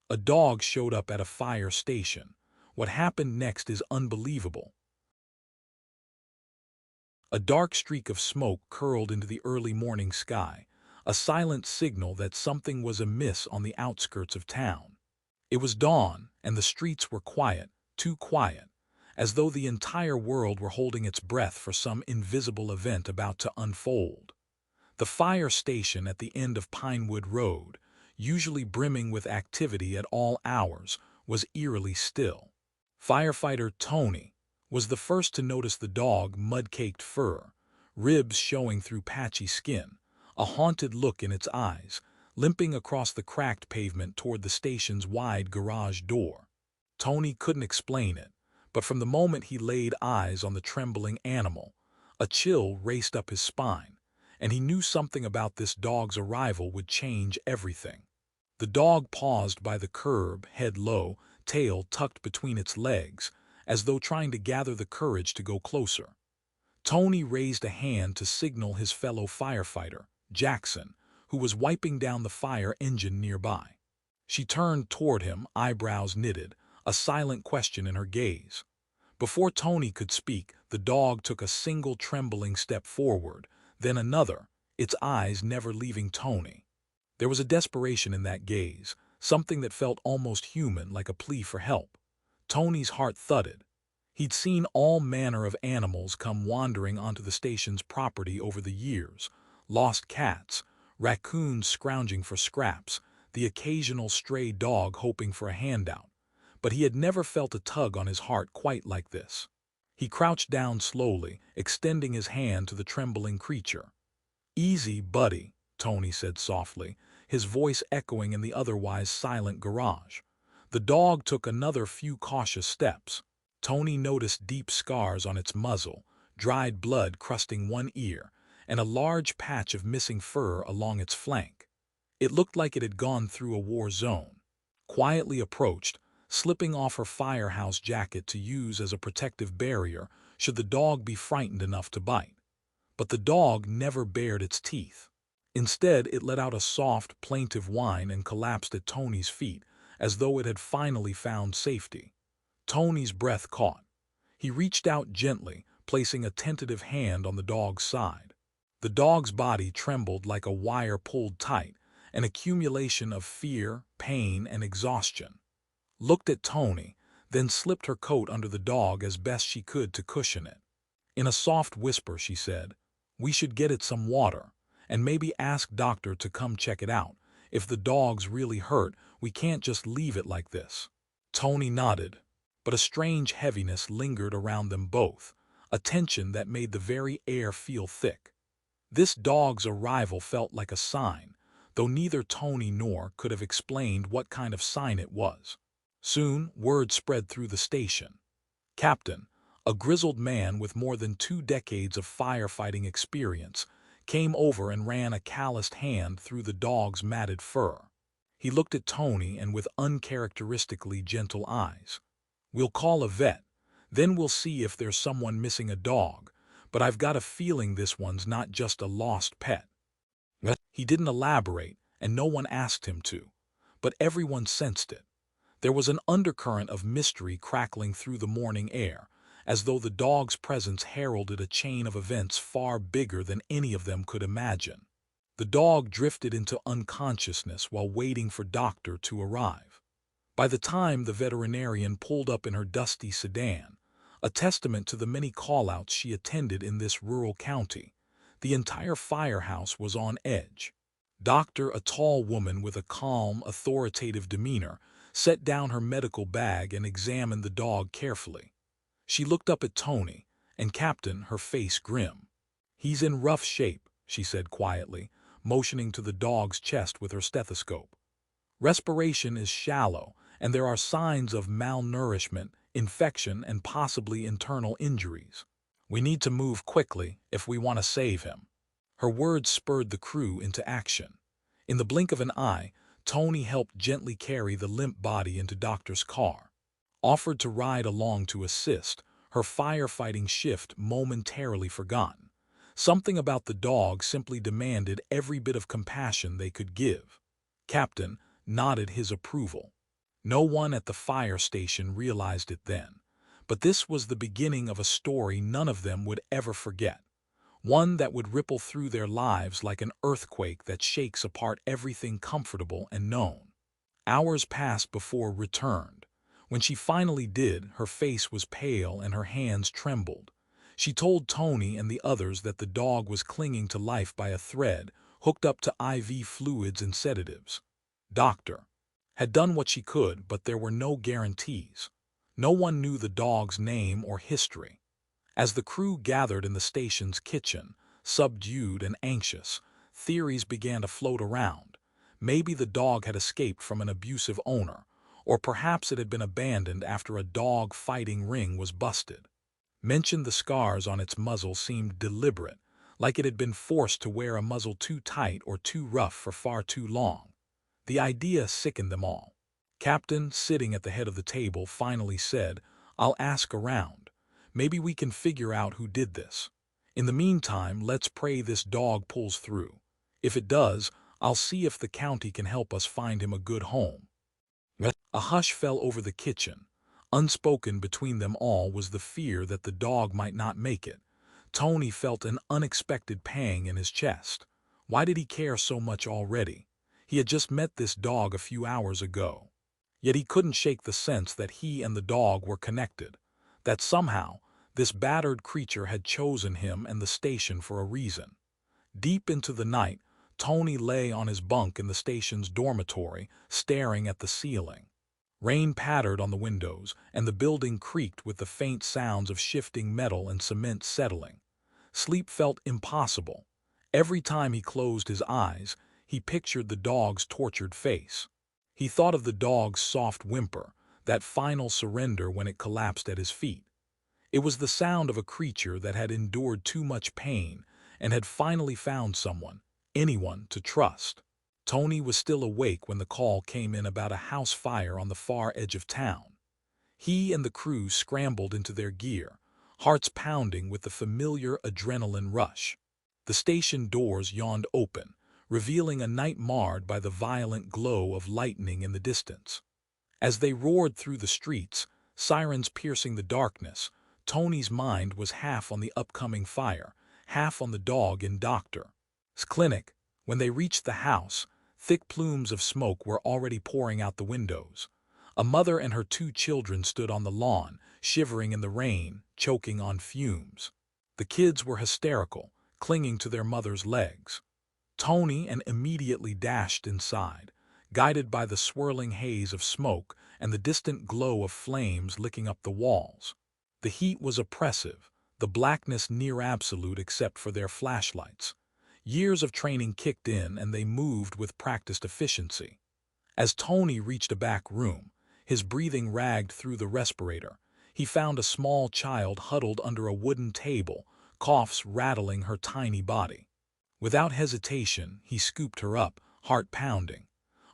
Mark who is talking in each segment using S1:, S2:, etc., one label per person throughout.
S1: A dog showed up at a fire station. What happened next is unbelievable. A dark streak of smoke curled into the early morning sky, a silent signal that something was amiss on the outskirts of town. It was dawn, and the streets were quiet, too quiet, as though the entire world were holding its breath for some invisible event about to unfold. The fire station at the end of Pinewood Road, usually brimming with activity at all hours, was eerily still. Firefighter Tony was the first to notice the dog mud-caked fur, ribs showing through patchy skin, a haunted look in its eyes, limping across the cracked pavement toward the station's wide garage door. Tony couldn't explain it, but from the moment he laid eyes on the trembling animal, a chill raced up his spine, and he knew something about this dog's arrival would change everything. The dog paused by the curb, head low, tail tucked between its legs, as though trying to gather the courage to go closer. Tony raised a hand to signal his fellow firefighter, Jackson, who was wiping down the fire engine nearby. She turned toward him, eyebrows knitted, a silent question in her gaze. Before Tony could speak, the dog took a single trembling step forward, then another, its eyes never leaving Tony. There was a desperation in that gaze, something that felt almost human, like a plea for help. Tony's heart thudded. He'd seen all manner of animals come wandering onto the station's property over the years: lost cats, raccoons scrounging for scraps, the occasional stray dog hoping for a handout. But he had never felt a tug on his heart quite like this. He crouched down slowly, extending his hand to the trembling creature. "Easy, buddy," Tony said softly, his voice echoing in the otherwise silent garage. The dog took another few cautious steps. Tony noticed deep scars on its muzzle, dried blood crusting one ear, and a large patch of missing fur along its flank. It looked like it had gone through a war zone. Quietly approached, slipping off her firehouse jacket to use as a protective barrier should the dog be frightened enough to bite. But the dog never bared its teeth. Instead, it let out a soft, plaintive whine and collapsed at Tony's feet, as though it had finally found safety. Tony's breath caught. He reached out gently, placing a tentative hand on the dog's side. The dog's body trembled like a wire pulled tight, an accumulation of fear, pain, and exhaustion. Looked at Tony, then slipped her coat under the dog as best she could to cushion it. In a soft whisper, she said, "We should get it some water, and maybe ask doctor to come check it out. If the dog's really hurt, we can't just leave it like this." Tony nodded, but a strange heaviness lingered around them both, a tension that made the very air feel thick. This dog's arrival felt like a sign, though neither Tony nor could have explained what kind of sign it was. Soon, word spread through the station. Captain, a grizzled man with more than 2 decades of firefighting experience, came over and ran a calloused hand through the dog's matted fur. He looked at Tony and with uncharacteristically gentle eyes. "We'll call a vet, then we'll see if there's someone missing a dog, but I've got a feeling this one's not just a lost pet." He didn't elaborate, and no one asked him to, but everyone sensed it. There was an undercurrent of mystery crackling through the morning air, as though the dog's presence heralded a chain of events far bigger than any of them could imagine. The dog drifted into unconsciousness while waiting for doctor to arrive. By the time the veterinarian pulled up in her dusty sedan, a testament to the many call-outs she attended in this rural county, the entire firehouse was on edge. Doctor, a tall woman with a calm, authoritative demeanor, set down her medical bag and examined the dog carefully. She looked up at Tony, and Captain, her face grim. "He's in rough shape," she said quietly, motioning to the dog's chest with her stethoscope. "Respiration is shallow, and there are signs of malnourishment, infection, and possibly internal injuries. We need to move quickly if we want to save him." Her words spurred the crew into action. In the blink of an eye, Tony helped gently carry the limp body into Doctor's car. Offered to ride along to assist, her firefighting shift momentarily forgotten. Something about the dog simply demanded every bit of compassion they could give. Captain nodded his approval. No one at the fire station realized it then, but this was the beginning of a story none of them would ever forget, one that would ripple through their lives like an earthquake that shakes apart everything comfortable and known. Hours passed before returned. When she finally did, her face was pale and her hands trembled. She told Tony and the others that the dog was clinging to life by a thread, hooked up to IV fluids and sedatives. Doctor had done what she could, but there were no guarantees. No one knew the dog's name or history. As the crew gathered in the station's kitchen, subdued and anxious, theories began to float around. Maybe the dog had escaped from an abusive owner, or perhaps it had been abandoned after a dog-fighting ring was busted. Mentioned the scars on its muzzle seemed deliberate, like it had been forced to wear a muzzle too tight or too rough for far too long. The idea sickened them all. Captain, sitting at the head of the table, finally said, "I'll ask around. Maybe we can figure out who did this. In the meantime, let's pray this dog pulls through. If it does, I'll see if the county can help us find him a good home." A hush fell over the kitchen. Unspoken between them all was the fear that the dog might not make it. Tony felt an unexpected pang in his chest. Why did he care so much already? He had just met this dog a few hours ago. Yet he couldn't shake the sense that he and the dog were connected, that somehow this battered creature had chosen him and the station for a reason. Deep into the night, Tony lay on his bunk in the station's dormitory, staring at the ceiling. Rain pattered on the windows, and the building creaked with the faint sounds of shifting metal and cement settling. Sleep felt impossible. Every time he closed his eyes, he pictured the dog's tortured face. He thought of the dog's soft whimper, that final surrender when it collapsed at his feet. It was the sound of a creature that had endured too much pain and had finally found someone, anyone, to trust. Tony was still awake when the call came in about a house fire on the far edge of town. He and the crew scrambled into their gear, hearts pounding with the familiar adrenaline rush. The station doors yawned open, revealing a night marred by the violent glow of lightning in the distance. As they roared through the streets, sirens piercing the darkness, Tony's mind was half on the upcoming fire, half on the dog in Doctor's clinic. When they reached the house, thick plumes of smoke were already pouring out the windows. A mother and her 2 children stood on the lawn, shivering in the rain, choking on fumes. The kids were hysterical, clinging to their mother's legs. Tony immediately dashed inside, guided by the swirling haze of smoke and the distant glow of flames licking up the walls. The heat was oppressive, the blackness near absolute except for their flashlights. Years of training kicked in and they moved with practiced efficiency. As Tony reached a back room, his breathing ragged through the respirator. He found a small child huddled under a wooden table, coughs rattling her tiny body. Without hesitation, he scooped her up, heart pounding.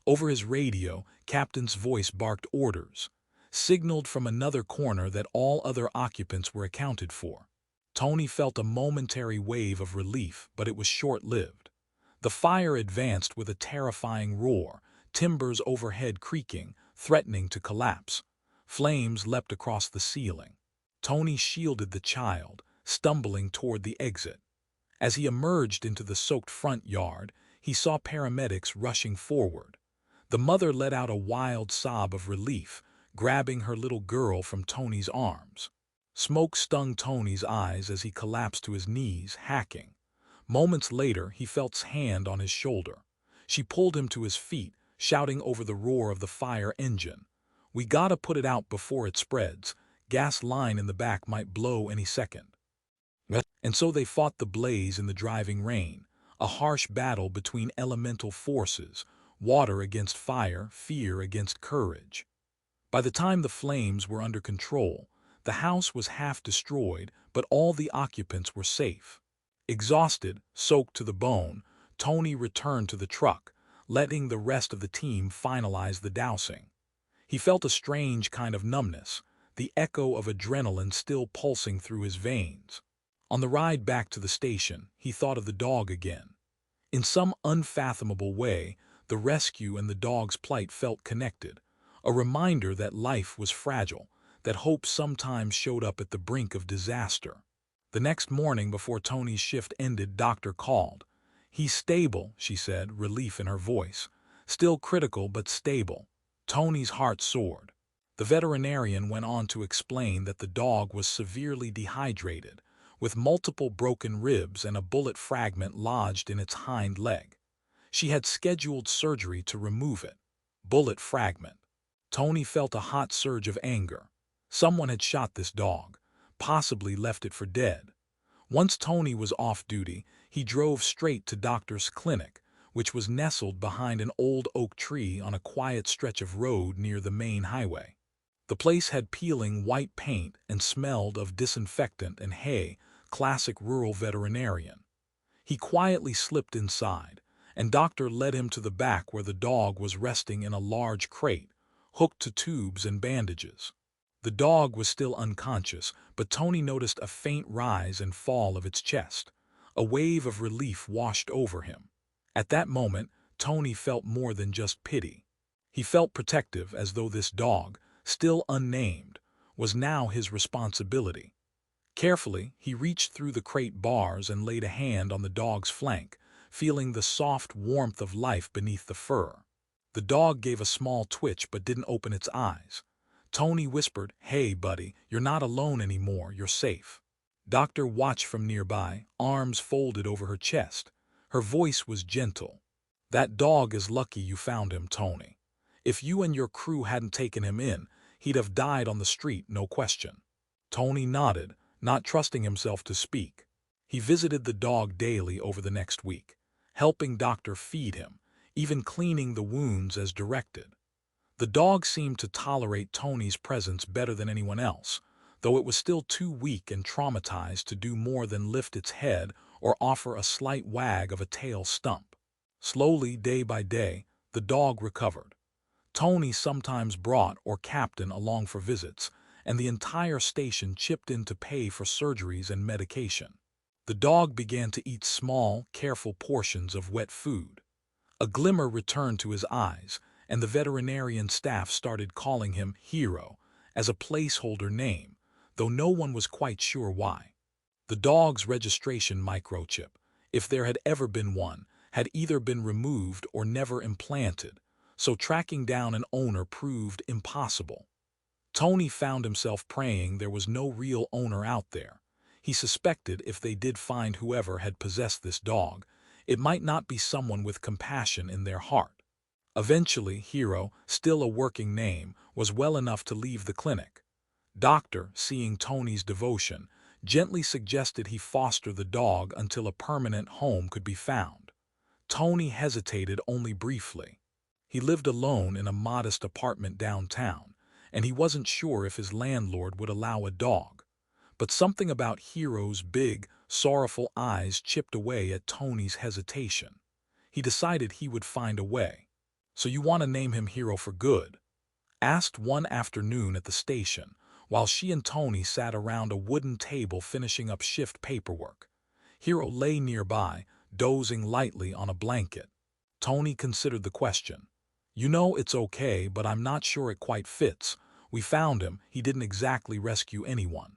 S1: Over his radio, Captain's voice barked orders, signaled from another corner that all other occupants were accounted for. Tony felt a momentary wave of relief, but it was short-lived. The fire advanced with a terrifying roar, timbers overhead creaking, threatening to collapse. Flames leapt across the ceiling. Tony shielded the child, stumbling toward the exit. As he emerged into the soaked front yard, he saw paramedics rushing forward. The mother let out a wild sob of relief, grabbing her little girl from Tony's arms. Smoke stung Tony's eyes as he collapsed to his knees, hacking. Moments later, he felt his hand on his shoulder. She pulled him to his feet, shouting over the roar of the fire engine. "We gotta put it out before it spreads. Gas line in the back might blow any second." And so they fought the blaze in the driving rain, a harsh battle between elemental forces, water against fire, fear against courage. By the time the flames were under control, the house was half destroyed, but all the occupants were safe. Exhausted, soaked to the bone, Tony returned to the truck, letting the rest of the team finalize the dousing. He felt a strange kind of numbness, the echo of adrenaline still pulsing through his veins. On the ride back to the station, he thought of the dog again. In some unfathomable way, the rescue and the dog's plight felt connected, a reminder that life was fragile, that hope sometimes showed up at the brink of disaster. The next morning before Tony's shift ended, Doctor called. "He's stable," she said, relief in her voice. "Still critical, but stable." Tony's heart soared. The veterinarian went on to explain that the dog was severely dehydrated, with multiple broken ribs and a bullet fragment lodged in its hind leg. She had scheduled surgery to remove it. Bullet fragment. Tony felt a hot surge of anger. Someone had shot this dog, possibly left it for dead. Once Tony was off duty, he drove straight to Doctor's clinic, which was nestled behind an old oak tree on a quiet stretch of road near the main highway. The place had peeling white paint and smelled of disinfectant and hay, classic rural veterinarian. He quietly slipped inside, and Doctor led him to the back where the dog was resting in a large crate, hooked to tubes and bandages. The dog was still unconscious, but Tony noticed a faint rise and fall of its chest. A wave of relief washed over him. At that moment, Tony felt more than just pity. He felt protective, as though this dog, still unnamed, was now his responsibility. Carefully, he reached through the crate bars and laid a hand on the dog's flank, feeling the soft warmth of life beneath the fur. The dog gave a small twitch but didn't open its eyes. Tony whispered, "Hey, buddy, you're not alone anymore, you're safe." Doctor watched from nearby, arms folded over her chest. Her voice was gentle. "That dog is lucky you found him, Tony. If you and your crew hadn't taken him in, he'd have died on the street, no question." Tony nodded, not trusting himself to speak. He visited the dog daily over the next week, helping Doctor feed him, even cleaning the wounds as directed. The dog seemed to tolerate Tony's presence better than anyone else, though it was still too weak and traumatized to do more than lift its head or offer a slight wag of a tail stump. Slowly, day by day, the dog recovered. Tony sometimes brought or Captain along for visits, and the entire station chipped in to pay for surgeries and medication. The dog began to eat small, careful portions of wet food. A glimmer returned to his eyes, and the veterinarian staff started calling him Hero as a placeholder name, though no one was quite sure why. The dog's registration microchip, if there had ever been one, had either been removed or never implanted, so tracking down an owner proved impossible. Tony found himself praying there was no real owner out there. He suspected if they did find whoever had possessed this dog, it might not be someone with compassion in their heart. Eventually, Hero, still a working name, was well enough to leave the clinic. Doctor, seeing Tony's devotion, gently suggested he foster the dog until a permanent home could be found. Tony hesitated only briefly. He lived alone in a modest apartment downtown, and he wasn't sure if his landlord would allow a dog. But something about Hero's big, sorrowful eyes chipped away at Tony's hesitation. He decided he would find a way. "So you want to name him Hero for good?" asked one afternoon at the station, while she and Tony sat around a wooden table finishing up shift paperwork. Hero lay nearby, dozing lightly on a blanket. Tony considered the question. "You know it's okay, but I'm not sure it quite fits. We found him, he didn't exactly rescue anyone."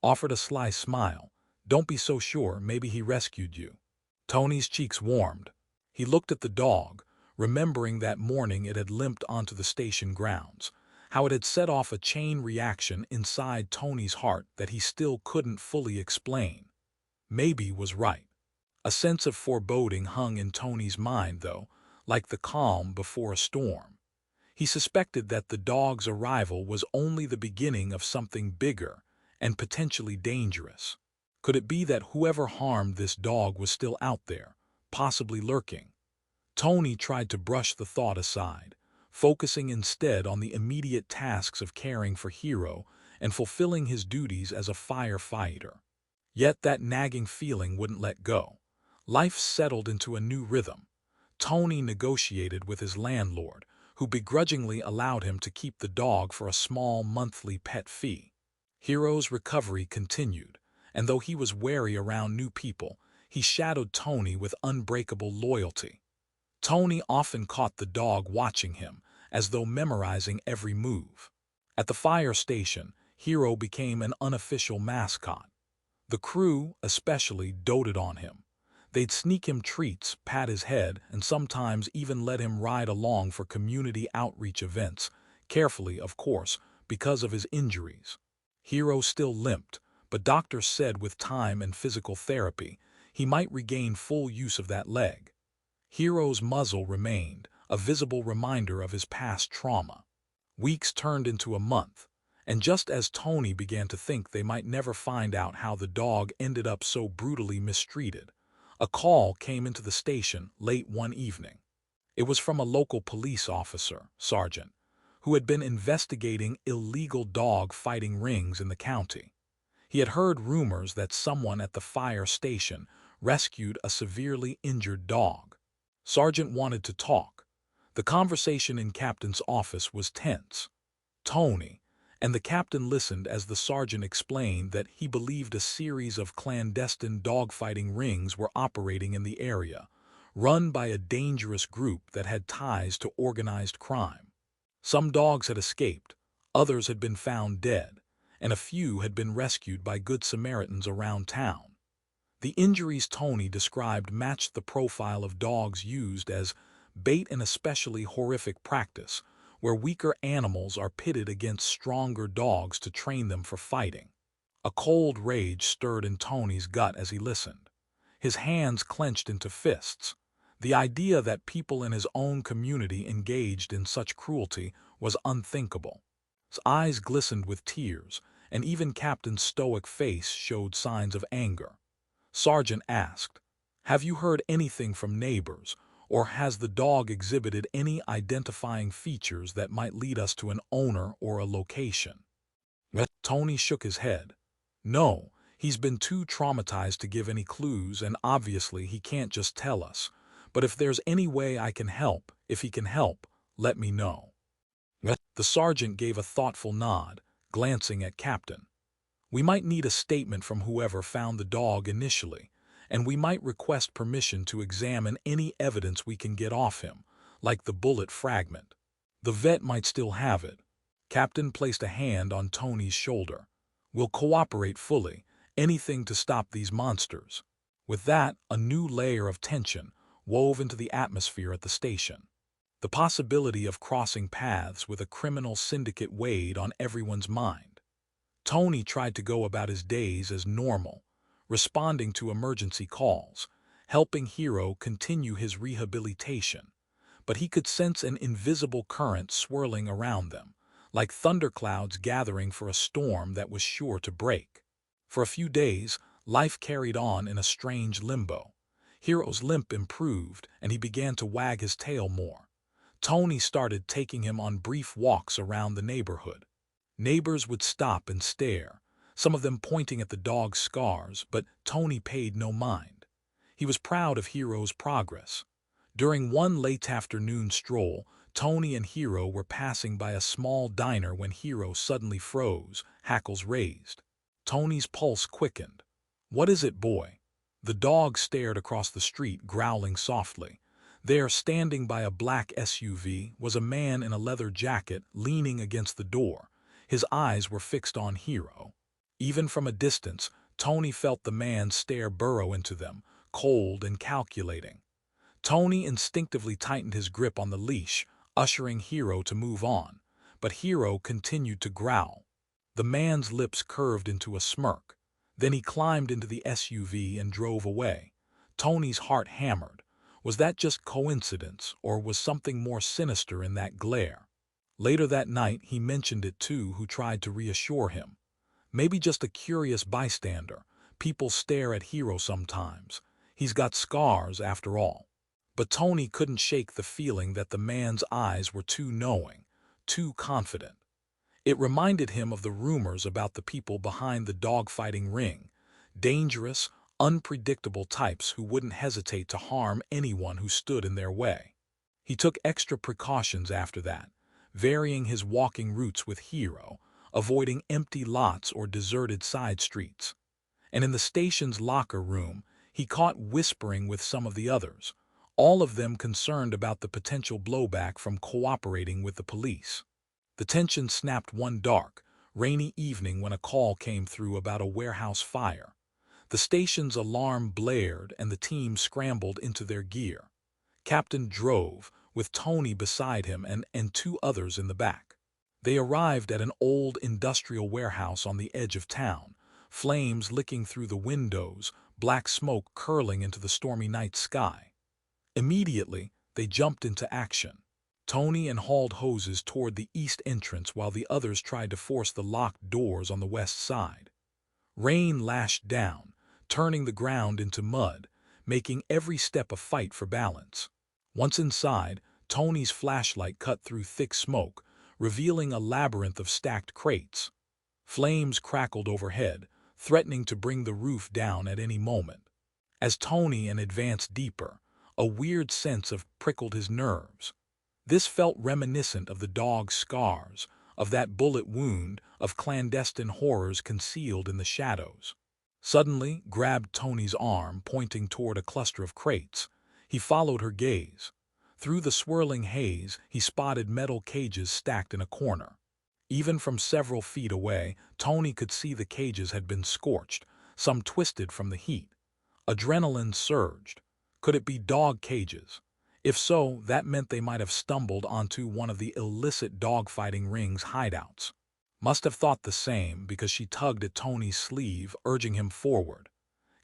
S1: Offered a sly smile. "Don't be so sure, maybe he rescued you." Tony's cheeks warmed. He looked at the dog, remembering that morning it had limped onto the station grounds, how it had set off a chain reaction inside Tony's heart that he still couldn't fully explain. Maybe was right. A sense of foreboding hung in Tony's mind, though, like the calm before a storm. He suspected that the dog's arrival was only the beginning of something bigger and potentially dangerous. Could it be that whoever harmed this dog was still out there, possibly lurking? Tony tried to brush the thought aside, focusing instead on the immediate tasks of caring for Hero and fulfilling his duties as a firefighter. Yet that nagging feeling wouldn't let go. Life settled into a new rhythm. Tony negotiated with his landlord, who begrudgingly allowed him to keep the dog for a small monthly pet fee. Hero's recovery continued, and though he was wary around new people, he shadowed Tony with unbreakable loyalty. Tony often caught the dog watching him, as though memorizing every move. At the fire station, Hero became an unofficial mascot. The crew, especially, doted on him. They'd sneak him treats, pat his head, and sometimes even let him ride along for community outreach events, carefully, of course, because of his injuries. Hero still limped, but doctors said with time and physical therapy, he might regain full use of that leg. Hero's muzzle remained, a visible reminder of his past trauma. Weeks turned into a month, and just as Tony began to think they might never find out how the dog ended up so brutally mistreated, a call came into the station late one evening. It was from a local police officer, Sergeant, who had been investigating illegal dog fighting rings in the county. He had heard rumors that someone at the fire station rescued a severely injured dog. Sergeant wanted to talk. The conversation in Captain's office was tense. Tony and the captain listened as the sergeant explained that he believed a series of clandestine dogfighting rings were operating in the area, run by a dangerous group that had ties to organized crime. Some dogs had escaped, others had been found dead, and a few had been rescued by good Samaritans around town. The injuries Tony described matched the profile of dogs used as bait in especially horrific practice, where weaker animals are pitted against stronger dogs to train them for fighting. A cold rage stirred in Tony's gut as he listened. His hands clenched into fists. The idea that people in his own community engaged in such cruelty was unthinkable. His eyes glistened with tears, and even Captain's stoic face showed signs of anger. Sergeant asked, "Have you heard anything from neighbors, or has the dog exhibited any identifying features that might lead us to an owner or a location?" Tony shook his head. "No, he's been too traumatized to give any clues, and obviously he can't just tell us. But if there's any way I can help, if he can help, let me know." The sergeant gave a thoughtful nod, glancing at Captain. "We might need a statement from whoever found the dog initially, and we might request permission to examine any evidence we can get off him, like the bullet fragment. The vet might still have it." Captain placed a hand on Tony's shoulder. "We'll cooperate fully, anything to stop these monsters." With that, a new layer of tension wove into the atmosphere at the station. The possibility of crossing paths with a criminal syndicate weighed on everyone's mind. Tony tried to go about his days as normal, responding to emergency calls, helping Hero continue his rehabilitation. But he could sense an invisible current swirling around them, like thunderclouds gathering for a storm that was sure to break. For a few days, life carried on in a strange limbo. Hero's limp improved, and he began to wag his tail more. Tony started taking him on brief walks around the neighborhood. Neighbors would stop and stare, some of them pointing at the dog's scars, but Tony paid no mind. He was proud of Hero's progress. During one late afternoon stroll, Tony and Hero were passing by a small diner when Hero suddenly froze, hackles raised. Tony's pulse quickened. "What is it, boy?" The dog stared across the street, growling softly. There, standing by a black SUV, was a man in a leather jacket leaning against the door. His eyes were fixed on Hero. Even from a distance, Tony felt the man's stare burrow into them, cold and calculating. Tony instinctively tightened his grip on the leash, ushering Hero to move on, but Hero continued to growl. The man's lips curved into a smirk. Then he climbed into the SUV and drove away. Tony's heart hammered. Was that just coincidence, or was something more sinister in that glare? Later that night, he mentioned it to who tried to reassure him. "Maybe just a curious bystander. People stare at Hero sometimes. He's got scars, after all." But Tony couldn't shake the feeling that the man's eyes were too knowing, too confident. It reminded him of the rumors about the people behind the dogfighting ring, dangerous, unpredictable types who wouldn't hesitate to harm anyone who stood in their way. He took extra precautions after that, varying his walking routes with Hero, avoiding empty lots or deserted side streets. And in the station's locker room, he caught whispering with some of the others, all of them concerned about the potential blowback from cooperating with the police. The tension snapped one dark, rainy evening when a call came through about a warehouse fire. The station's alarm blared and the team scrambled into their gear. Captain drove, with Tony beside him and two others in the back. They arrived at an old industrial warehouse on the edge of town, flames licking through the windows, black smoke curling into the stormy night sky. Immediately, they jumped into action. Tony hauled hoses toward the east entrance while the others tried to force the locked doors on the west side. Rain lashed down, turning the ground into mud, making every step a fight for balance. Once inside, Tony's flashlight cut through thick smoke, revealing a labyrinth of stacked crates. Flames crackled overhead, threatening to bring the roof down at any moment. As Tony advanced deeper, a weird sense of prickled his nerves. This felt reminiscent of the dog's scars, of that bullet wound, of clandestine horrors concealed in the shadows. Suddenly, grabbed Tony's arm, pointing toward a cluster of crates. He followed her gaze. Through the swirling haze, he spotted metal cages stacked in a corner. Even from several feet away, Tony could see the cages had been scorched, some twisted from the heat. Adrenaline surged. Could it be dog cages? If so, that meant they might have stumbled onto one of the illicit dogfighting ring's hideouts. Must have thought the same because she tugged at Tony's sleeve, urging him forward.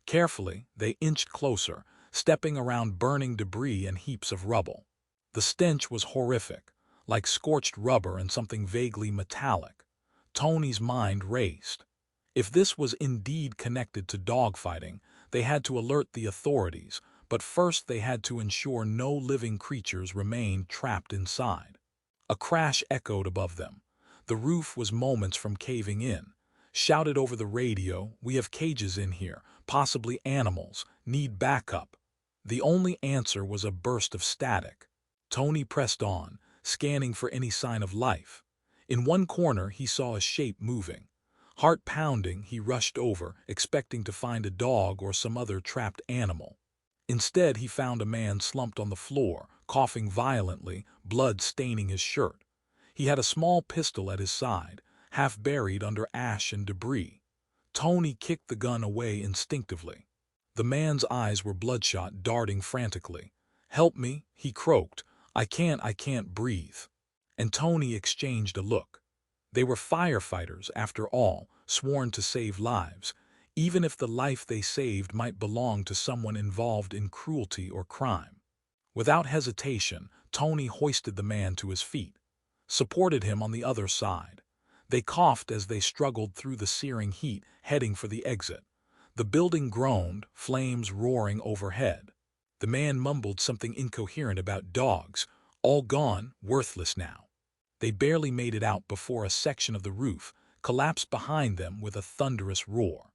S1: Carefully, they inched closer, stepping around burning debris and heaps of rubble. The stench was horrific, like scorched rubber and something vaguely metallic. Tony's mind raced. If this was indeed connected to dogfighting, they had to alert the authorities, but first they had to ensure no living creatures remained trapped inside. A crash echoed above them. The roof was moments from caving in. Shouted over the radio, "We have cages in here, possibly animals, need backup." The only answer was a burst of static. Tony pressed on, scanning for any sign of life. In one corner he saw a shape moving. Heart pounding, he rushed over, expecting to find a dog or some other trapped animal. Instead, he found a man slumped on the floor, coughing violently, blood staining his shirt. He had a small pistol at his side, half buried under ash and debris. Tony kicked the gun away instinctively. The man's eyes were bloodshot, darting frantically. "Help me," he croaked. I can't breathe." And Tony exchanged a look. They were firefighters, after all, sworn to save lives, even if the life they saved might belong to someone involved in cruelty or crime. Without hesitation, Tony hoisted the man to his feet, supported him on the other side. They coughed as they struggled through the searing heat, heading for the exit. The building groaned, flames roaring overhead. The man mumbled something incoherent about dogs, all gone, worthless now. They barely made it out before a section of the roof collapsed behind them with a thunderous roar.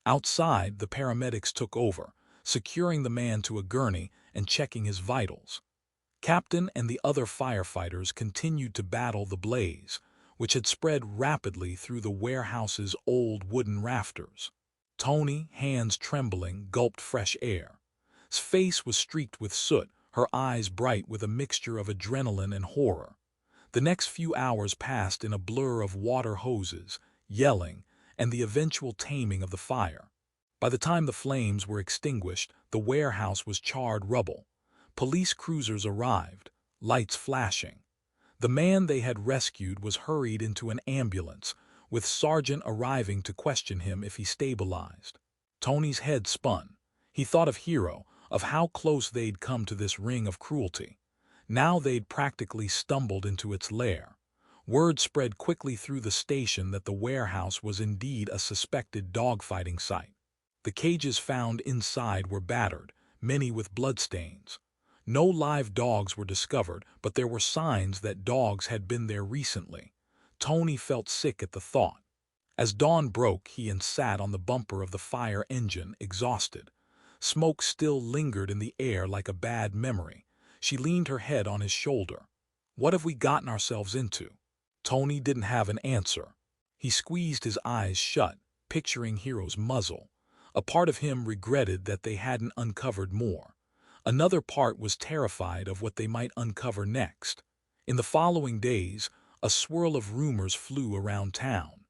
S1: Outside, the paramedics took over, securing the man to a gurney and checking his vitals. Captain and the other firefighters continued to battle the blaze, which had spread rapidly through the warehouse's old wooden rafters. Tony, hands trembling, gulped fresh air. His face was streaked with soot, her eyes bright with a mixture of adrenaline and horror. The next few hours passed in a blur of water hoses, yelling, and the eventual taming of the fire. By the time the flames were extinguished, the warehouse was charred rubble. Police cruisers arrived, lights flashing. The man they had rescued was hurried into an ambulance, with Sergeant arriving to question him if he stabilized. Tony's head spun. He thought of Hero, of how close they'd come to this ring of cruelty. Now they'd practically stumbled into its lair. Word spread quickly through the station that the warehouse was indeed a suspected dogfighting site. The cages found inside were battered, many with bloodstains. No live dogs were discovered, but there were signs that dogs had been there recently. Tony felt sick at the thought. As dawn broke, he sat on the bumper of the fire engine, exhausted. Smoke still lingered in the air like a bad memory. She leaned her head on his shoulder. What have we gotten ourselves into? Tony didn't have an answer. He squeezed his eyes shut, picturing Hero's muzzle. A part of him regretted that they hadn't uncovered more. Another part was terrified of what they might uncover next. In the following days, a swirl of rumors flew around town.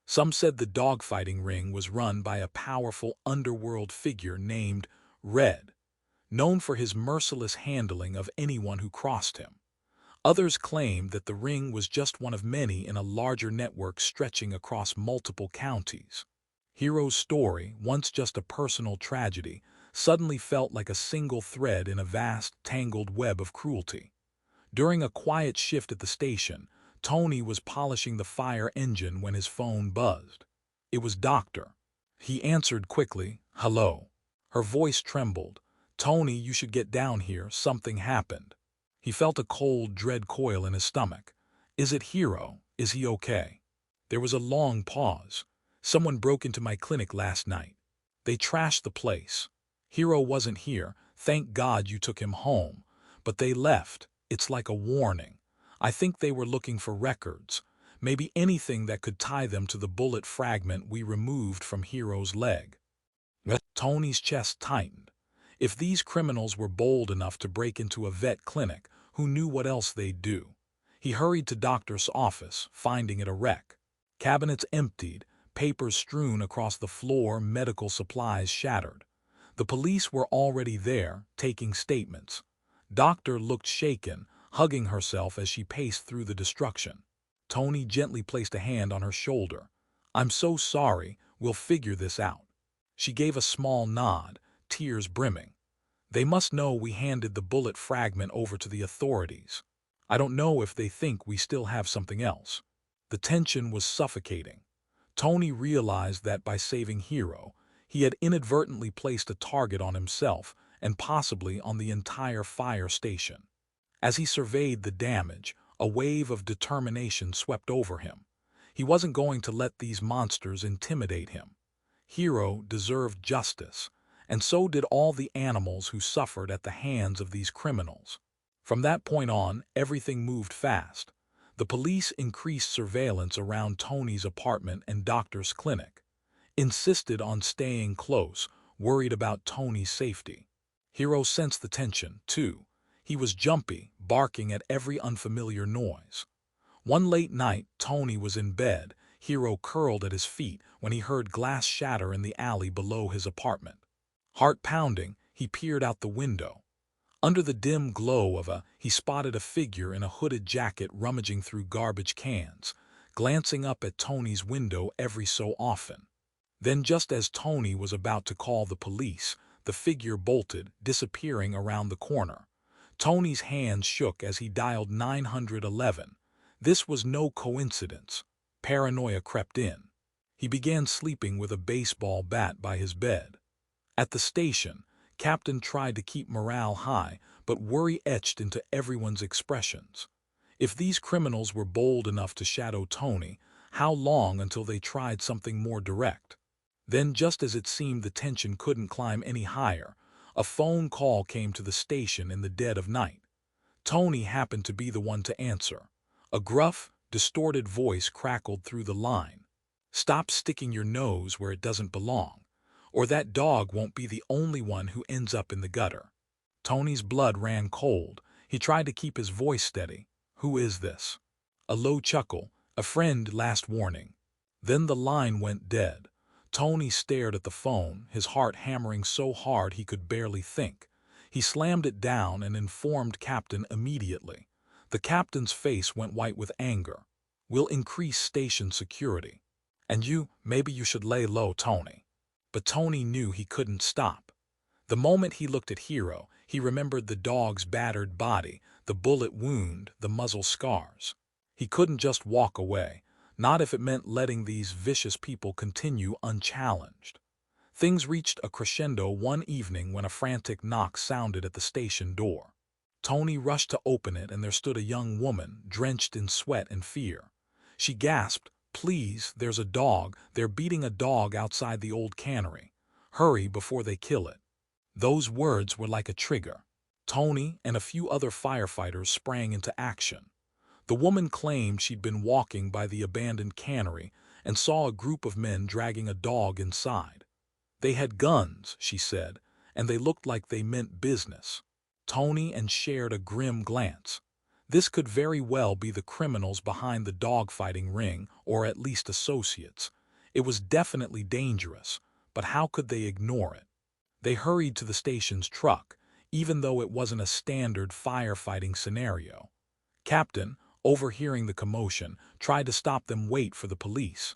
S1: Some said the dogfighting ring was run by a powerful underworld figure named Red, known for his merciless handling of anyone who crossed him. Others claimed that the ring was just one of many in a larger network stretching across multiple counties. Hero's story, once just a personal tragedy, suddenly felt like a single thread in a vast, tangled web of cruelty. During a quiet shift at the station, Tony was polishing the fire engine when his phone buzzed. It was Doctor. He answered quickly, "Hello." Her voice trembled. "Tony, you should get down here. Something happened." He felt a cold dread coil in his stomach. "Is it Hero? Is he okay?" There was a long pause. "Someone broke into my clinic last night. They trashed the place. Hero wasn't here. Thank God you took him home. But they left. It's like a warning. I think they were looking for records. Maybe anything that could tie them to the bullet fragment we removed from Hero's leg." Tony's chest tightened. If these criminals were bold enough to break into a vet clinic, who knew what else they'd do? He hurried to Doctor's office, finding it a wreck. Cabinets emptied, papers strewn across the floor, medical supplies shattered. The police were already there, taking statements. Doctor looked shaken, hugging herself as she paced through the destruction. Tony gently placed a hand on her shoulder. "I'm so sorry, we'll figure this out." She gave a small nod, tears brimming. "They must know we handed the bullet fragment over to the authorities. I don't know if they think we still have something else." The tension was suffocating. Tony realized that by saving Hero, he had inadvertently placed a target on himself and possibly on the entire fire station. As he surveyed the damage, a wave of determination swept over him. He wasn't going to let these monsters intimidate him. Hero deserved justice, and so did all the animals who suffered at the hands of these criminals. From that point on, everything moved fast. The police increased surveillance around Tony's apartment and Doctor's clinic, insisted on staying close, worried about Tony's safety. Hero sensed the tension, too. He was jumpy, barking at every unfamiliar noise. One late night, Tony was in bed, Hero curled at his feet when he heard glass shatter in the alley below his apartment. Heart pounding, he peered out the window. Under the dim glow he spotted a figure in a hooded jacket rummaging through garbage cans, glancing up at Tony's window every so often. Then just as Tony was about to call the police, the figure bolted, disappearing around the corner. Tony's hands shook as he dialed 911. This was no coincidence. Paranoia crept in. He began sleeping with a baseball bat by his bed. At the station, Captain tried to keep morale high, but worry etched into everyone's expressions. If these criminals were bold enough to shadow Tony, how long until they tried something more direct? Then, just as it seemed the tension couldn't climb any higher, a phone call came to the station in the dead of night. Tony happened to be the one to answer. A gruff, distorted voice crackled through the line. "Stop sticking your nose where it doesn't belong, or that dog won't be the only one who ends up in the gutter." Tony's blood ran cold. He tried to keep his voice steady. "Who is this?" A low chuckle. "A friend, last warning." Then the line went dead. Tony stared at the phone, his heart hammering so hard he could barely think. He slammed it down and informed Captain immediately. The captain's face went white with anger. "We'll increase station security. And maybe you should lay low, Tony." But Tony knew he couldn't stop. The moment he looked at Hero, he remembered the dog's battered body, the bullet wound, the muzzle scars. He couldn't just walk away, not if it meant letting these vicious people continue unchallenged. Things reached a crescendo one evening when a frantic knock sounded at the station door. Tony rushed to open it, and there stood a young woman, drenched in sweat and fear. She gasped, "Please, there's a dog. They're beating a dog outside the old cannery. Hurry before they kill it." Those words were like a trigger. Tony and a few other firefighters sprang into action. The woman claimed she'd been walking by the abandoned cannery and saw a group of men dragging a dog inside. They had guns, she said, and they looked like they meant business. Tony and shared a grim glance. This could very well be the criminals behind the dogfighting ring, or at least associates. It was definitely dangerous, but how could they ignore it? They hurried to the station's truck, even though it wasn't a standard firefighting scenario. Captain, overhearing the commotion, tried to stop them. Wait for the police.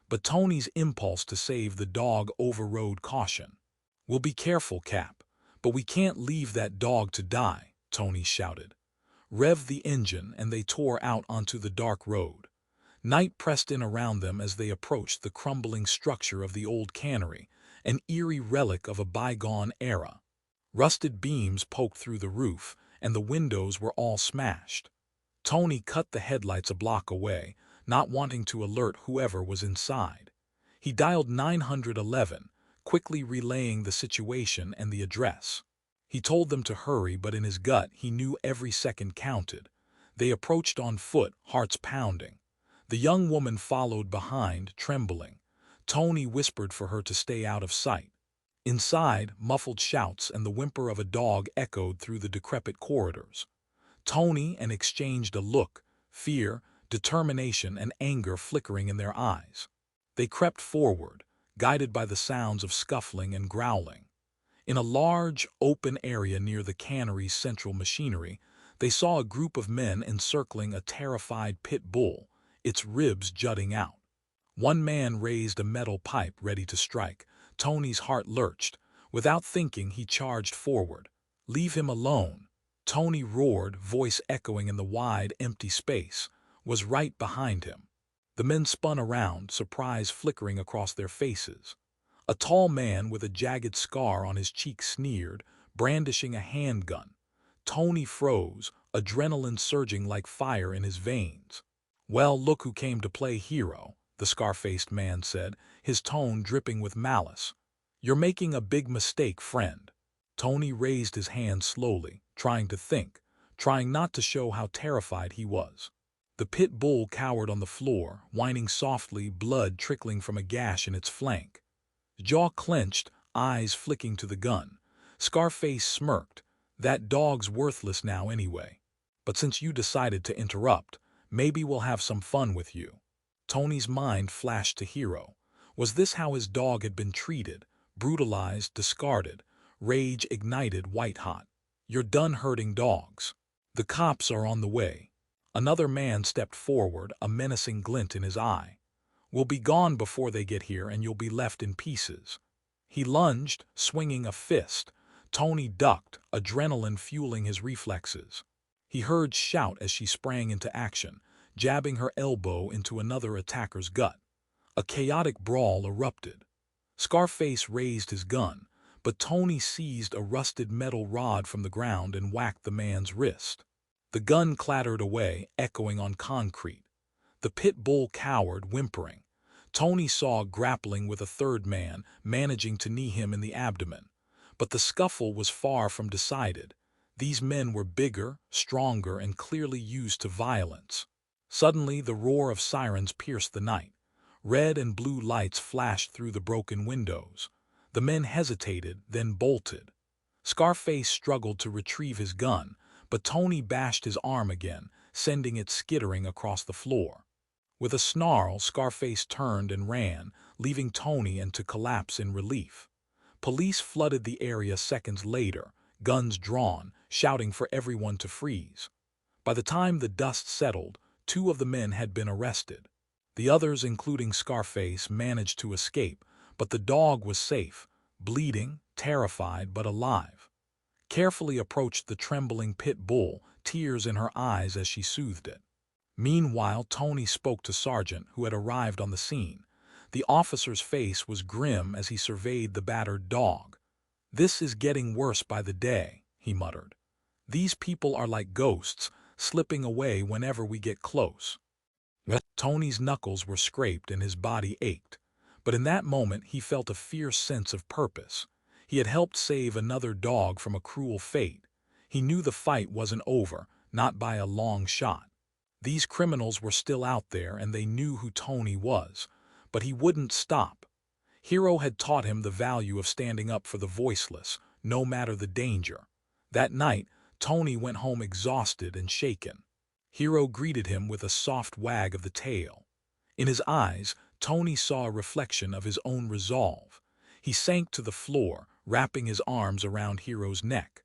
S1: But Tony's impulse to save the dog overrode caution. "We'll be careful, Cap, but we can't leave that dog to die," Tony shouted. Rev the engine and they tore out onto the dark road. Night pressed in around them as they approached the crumbling structure of the old cannery, an eerie relic of a bygone era. Rusted beams poked through the roof, and the windows were all smashed. Tony cut the headlights a block away, not wanting to alert whoever was inside. He dialed 911, quickly relaying the situation and the address. He told them to hurry, but in his gut he knew every second counted. They approached on foot, hearts pounding. The young woman followed behind, trembling. Tony whispered for her to stay out of sight. Inside, muffled shouts and the whimper of a dog echoed through the decrepit corridors. Tony and exchanged a look, fear, determination, and anger flickering in their eyes. They crept forward, guided by the sounds of scuffling and growling. In a large, open area near the cannery's central machinery, they saw a group of men encircling a terrified pit bull, its ribs jutting out. One man raised a metal pipe ready to strike. Tony's heart lurched. Without thinking, he charged forward. "Leave him alone," Tony roared, voice echoing in the wide, empty space, was right behind him. The men spun around, surprise flickering across their faces. A tall man with a jagged scar on his cheek sneered, brandishing a handgun. Tony froze, adrenaline surging like fire in his veins. "Well, look who came to play hero," the scar-faced man said, his tone dripping with malice. "You're making a big mistake, friend." Tony raised his hand slowly, trying to think, trying not to show how terrified he was. The pit bull cowered on the floor, whining softly, blood trickling from a gash in its flank. Jaw clenched, eyes flicking to the gun. Scarface smirked. "That dog's worthless now anyway. But since you decided to interrupt, maybe we'll have some fun with you." Tony's mind flashed to Hero. Was this how his dog had been treated? Brutalized, discarded, rage ignited white-hot. "You're done hurting dogs. The cops are on the way." Another man stepped forward, a menacing glint in his eye. "We'll be gone before they get here and you'll be left in pieces." He lunged, swinging a fist. Tony ducked, adrenaline fueling his reflexes. He heard shout as she sprang into action, jabbing her elbow into another attacker's gut. A chaotic brawl erupted. Scarface raised his gun, but Tony seized a rusted metal rod from the ground and whacked the man's wrist. The gun clattered away, echoing on concrete. The pit bull cowered, whimpering. Tony saw grappling with a third man, managing to knee him in the abdomen. But the scuffle was far from decided. These men were bigger, stronger, and clearly used to violence. Suddenly, the roar of sirens pierced the night. Red and blue lights flashed through the broken windows. The men hesitated, then bolted. Scarface struggled to retrieve his gun, but Tony bashed his arm again, sending it skittering across the floor. With a snarl, Scarface turned and ran, leaving Tony to collapse in relief. Police flooded the area seconds later, guns drawn, shouting for everyone to freeze. By the time the dust settled, 2 of the men had been arrested. The others, including Scarface, managed to escape, but the dog was safe, bleeding, terrified, but alive. Carefully approached the trembling pit bull, tears in her eyes as she soothed it. Meanwhile, Tony spoke to Sergeant, who had arrived on the scene. The officer's face was grim as he surveyed the battered dog. "This is getting worse by the day," he muttered. "These people are like ghosts, slipping away whenever we get close." Tony's knuckles were scraped and his body ached. But in that moment he felt a fierce sense of purpose. He had helped save another dog from a cruel fate. He knew the fight wasn't over, not by a long shot. These criminals were still out there and they knew who Tony was. But he wouldn't stop. Hero had taught him the value of standing up for the voiceless, no matter the danger. That night, Tony went home exhausted and shaken. Hero greeted him with a soft wag of the tail. In his eyes, Tony saw a reflection of his own resolve. He sank to the floor, wrapping his arms around Hero's neck.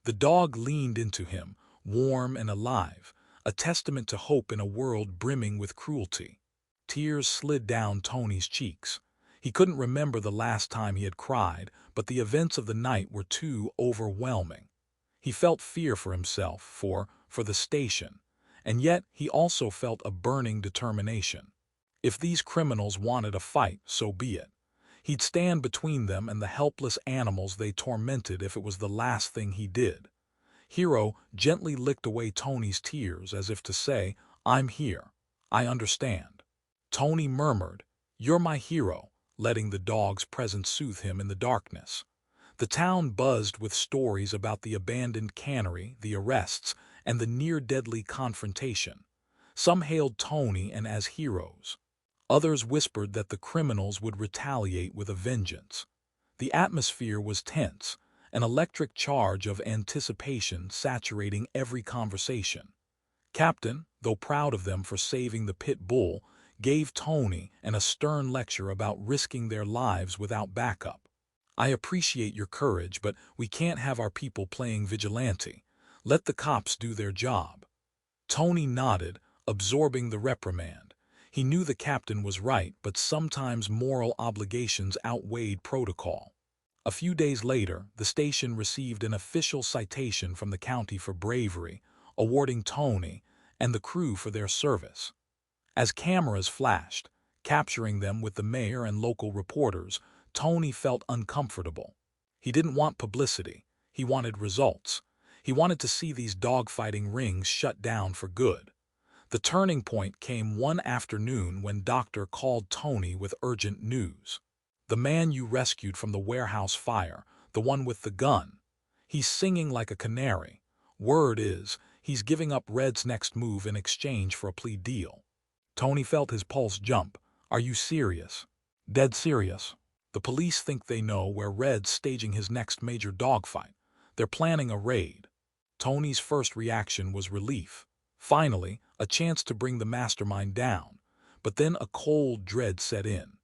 S1: The dog leaned into him, warm and alive, a testament to hope in a world brimming with cruelty. Tears slid down Tony's cheeks. He couldn't remember the last time he had cried, but the events of the night were too overwhelming. He felt fear for himself, for the station, and yet he also felt a burning determination. If these criminals wanted a fight, so be it. He'd stand between them and the helpless animals they tormented if it was the last thing he did. Hero gently licked away Tony's tears as if to say, "I'm here. I understand." Tony murmured, "You're my hero," letting the dog's presence soothe him in the darkness. The town buzzed with stories about the abandoned cannery, the arrests, and the near-deadly confrontation. Some hailed Tony and as heroes. Others whispered that the criminals would retaliate with a vengeance. The atmosphere was tense, an electric charge of anticipation saturating every conversation. Captain, though proud of them for saving the pit bull, gave Tony a stern lecture about risking their lives without backup. "I appreciate your courage, but we can't have our people playing vigilante. Let the cops do their job." Tony nodded, absorbing the reprimand. He knew the captain was right, but sometimes moral obligations outweighed protocol. A few days later, the station received an official citation from the county for bravery, awarding Tony and the crew for their service. As cameras flashed, capturing them with the mayor and local reporters, Tony felt uncomfortable. He didn't want publicity. He wanted results. He wanted to see these dogfighting rings shut down for good. The turning point came one afternoon when Doctor called Tony with urgent news. "The man you rescued from the warehouse fire, the one with the gun. He's singing like a canary. Word is, he's giving up Red's next move in exchange for a plea deal." Tony felt his pulse jump. "Are you serious?" "Dead serious. The police think they know where Red's staging his next major dogfight. They're planning a raid." Tony's first reaction was relief. Finally, a chance to bring the mastermind down. But then a cold dread set in.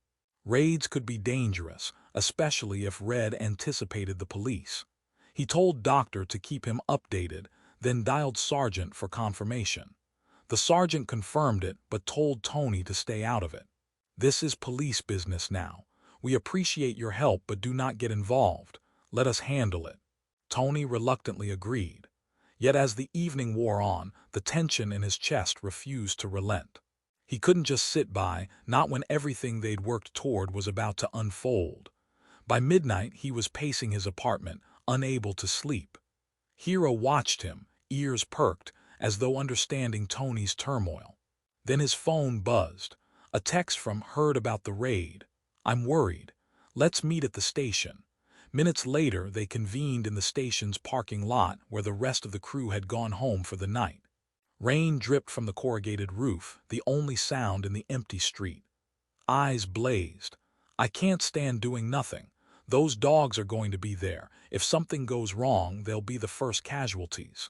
S1: Raids could be dangerous, especially if Red anticipated the police. He told Doctor to keep him updated, then dialed Sergeant for confirmation. The sergeant confirmed it, but told Tony to stay out of it. "This is police business now. We appreciate your help, but do not get involved. Let us handle it." Tony reluctantly agreed. Yet as the evening wore on, the tension in his chest refused to relent. He couldn't just sit by, not when everything they'd worked toward was about to unfold. By midnight, he was pacing his apartment, unable to sleep. Hero watched him, ears perked, as though understanding Tony's turmoil. Then his phone buzzed. A text from "Heard about the raid. I'm worried. Let's meet at the station." Minutes later, they convened in the station's parking lot where the rest of the crew had gone home for the night. Rain dripped from the corrugated roof, the only sound in the empty street. Eyes blazed. "I can't stand doing nothing. Those dogs are going to be there. If something goes wrong, they'll be the first casualties."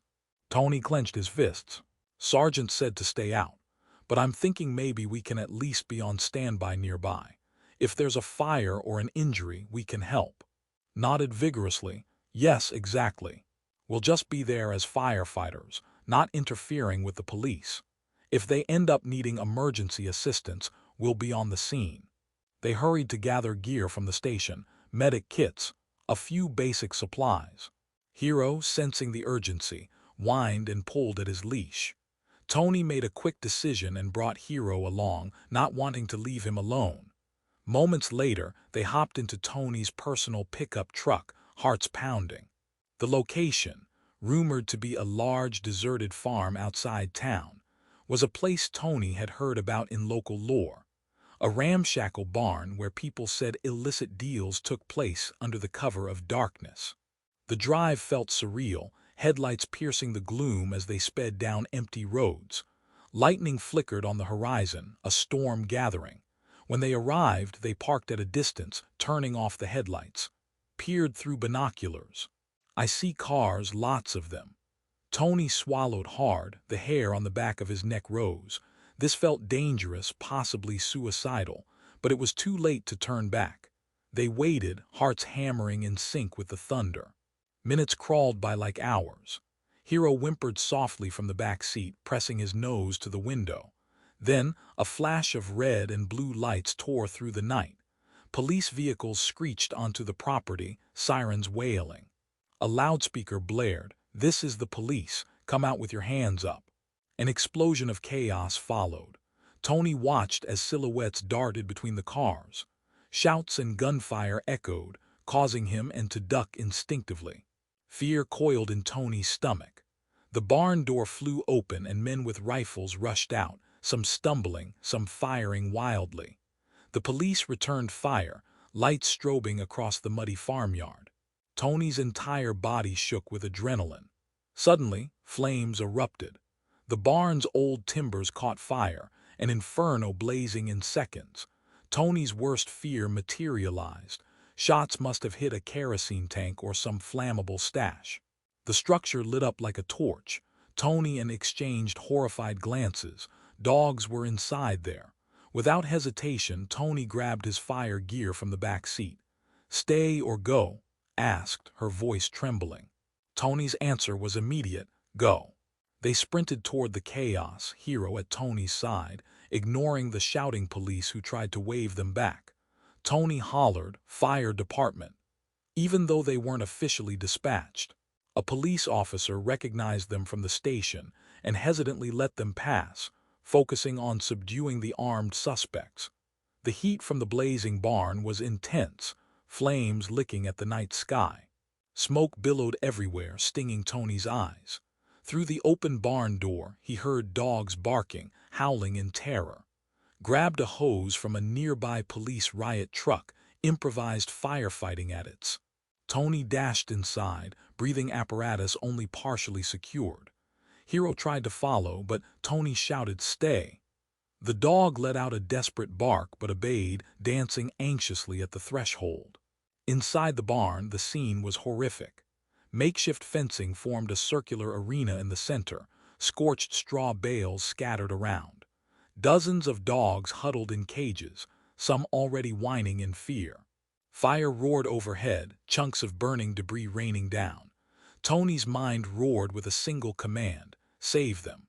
S1: Tony clenched his fists. "Sergeant said to stay out. But I'm thinking maybe we can at least be on standby nearby. If there's a fire or an injury, we can help." Nodded vigorously. "Yes, exactly. We'll just be there as firefighters, not interfering with the police. If they end up needing emergency assistance, we'll be on the scene." They hurried to gather gear from the station, medic kits, a few basic supplies. Hero, sensing the urgency, whined and pulled at his leash. Tony made a quick decision and brought Hero along, not wanting to leave him alone. Moments later, they hopped into Tony's personal pickup truck, hearts pounding. The location, rumored to be a large deserted farm outside town, was a place Tony had heard about in local lore. A ramshackle barn where people said illicit deals took place under the cover of darkness. The drive felt surreal, headlights piercing the gloom as they sped down empty roads. Lightning flickered on the horizon, a storm gathering. When they arrived, they parked at a distance, turning off the headlights. peered through binoculars. "I see cars, lots of them." Tony swallowed hard, the hair on the back of his neck rose. This felt dangerous, possibly suicidal, but it was too late to turn back. They waited, hearts hammering in sync with the thunder. Minutes crawled by like hours. Hero whimpered softly from the back seat, pressing his nose to the window. Then, a flash of red and blue lights tore through the night. Police vehicles screeched onto the property, sirens wailing. A loudspeaker blared, "This is the police, come out with your hands up." An explosion of chaos followed. Tony watched as silhouettes darted between the cars. Shouts and gunfire echoed, causing him to duck instinctively. Fear coiled in Tony's stomach. The barn door flew open and men with rifles rushed out, some stumbling, some firing wildly. The police returned fire, lights strobing across the muddy farmyard. Tony's entire body shook with adrenaline. Suddenly, flames erupted. The barn's old timbers caught fire, an inferno blazing in seconds. Tony's worst fear materialized. Shots must have hit a kerosene tank or some flammable stash. The structure lit up like a torch. Tony exchanged horrified glances. Dogs were inside there. Without hesitation, Tony grabbed his fire gear from the back seat. "Stay or go?" asked, her voice trembling. Tony's answer was immediate, "Go." They sprinted toward the chaos, Hero at Tony's side, ignoring the shouting police who tried to wave them back. Tony hollered, "Fire department," even though they weren't officially dispatched. A police officer recognized them from the station and hesitantly let them pass, focusing on subduing the armed suspects. The heat from the blazing barn was intense, flames licking at the night sky. Smoke billowed everywhere, stinging Tony's eyes. Through the open barn door, he heard dogs barking, howling in terror. Grabbed a hose from a nearby police riot truck, improvised firefighting at it. Tony dashed inside, breathing apparatus only partially secured. Hero tried to follow, but Tony shouted, "Stay." The dog let out a desperate bark but obeyed, dancing anxiously at the threshold. Inside the barn, the scene was horrific. Makeshift fencing formed a circular arena in the center, scorched straw bales scattered around. Dozens of dogs huddled in cages, some already whining in fear. Fire roared overhead, chunks of burning debris raining down. Tony's mind roared with a single command, "Save them."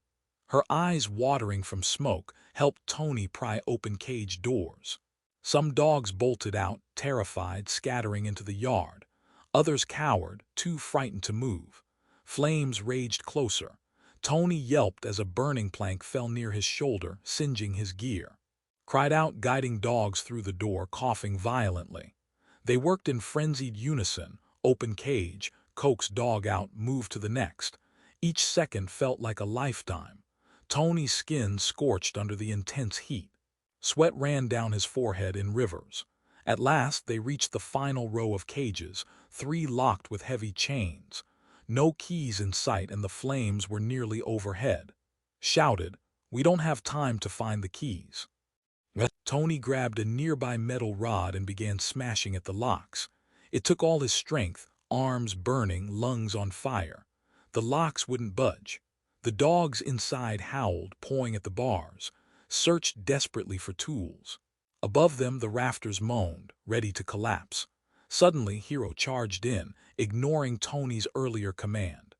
S1: Her eyes watering from smoke helped Tony pry open cage doors. Some dogs bolted out, terrified, scattering into the yard. Others cowered, too frightened to move. Flames raged closer. Tony yelped as a burning plank fell near his shoulder, singeing his gear. Cried out, guiding dogs through the door, coughing violently. They worked in frenzied unison, open cage, coax dog out, move to the next. Each second felt like a lifetime. Tony's skin scorched under the intense heat. Sweat ran down his forehead in rivers. At last they reached the final row of cages, 3 locked with heavy chains. No keys in sight and the flames were nearly overhead. Shouted, "We don't have time to find the keys." Tony grabbed a nearby metal rod and began smashing at the locks. It took all his strength, arms burning, lungs on fire. The locks wouldn't budge. The dogs inside howled, pawing at the bars, searched desperately for tools. Above them the rafters moaned, ready to collapse. Suddenly Hero charged in, ignoring Tony's earlier command.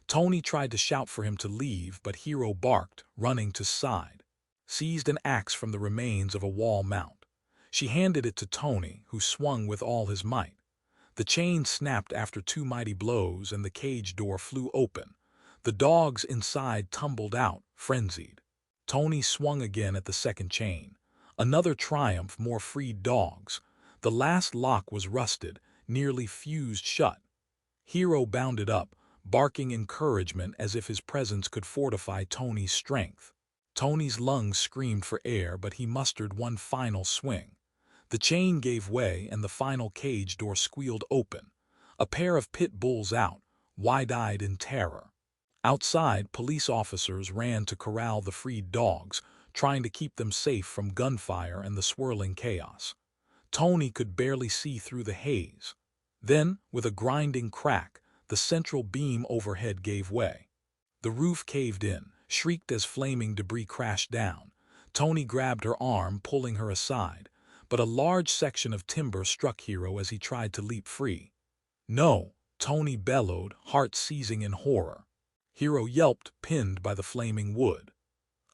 S1: Tony tried to shout for him to leave, but Hero barked, running to side. Seized an axe from the remains of a wall mount. She handed it to Tony, who swung with all his might. The chain snapped after 2 mighty blows and the cage door flew open. The dogs inside tumbled out, frenzied. Tony swung again at the second chain. Another triumph, more freed dogs. The last lock was rusted, nearly fused shut. Hero bounded up, barking encouragement as if his presence could fortify Tony's strength. Tony's lungs screamed for air, but he mustered one final swing. The chain gave way and the final cage door squealed open. A pair of pit bulls out, wide-eyed in terror. Outside, police officers ran to corral the freed dogs, trying to keep them safe from gunfire and the swirling chaos. Tony could barely see through the haze. Then, with a grinding crack, the central beam overhead gave way. The roof caved in, shrieked as flaming debris crashed down. Tony grabbed her arm, pulling her aside, but a large section of timber struck Hero as he tried to leap free. "No!" Tony bellowed, heart seizing in horror. Hero yelped, pinned by the flaming wood.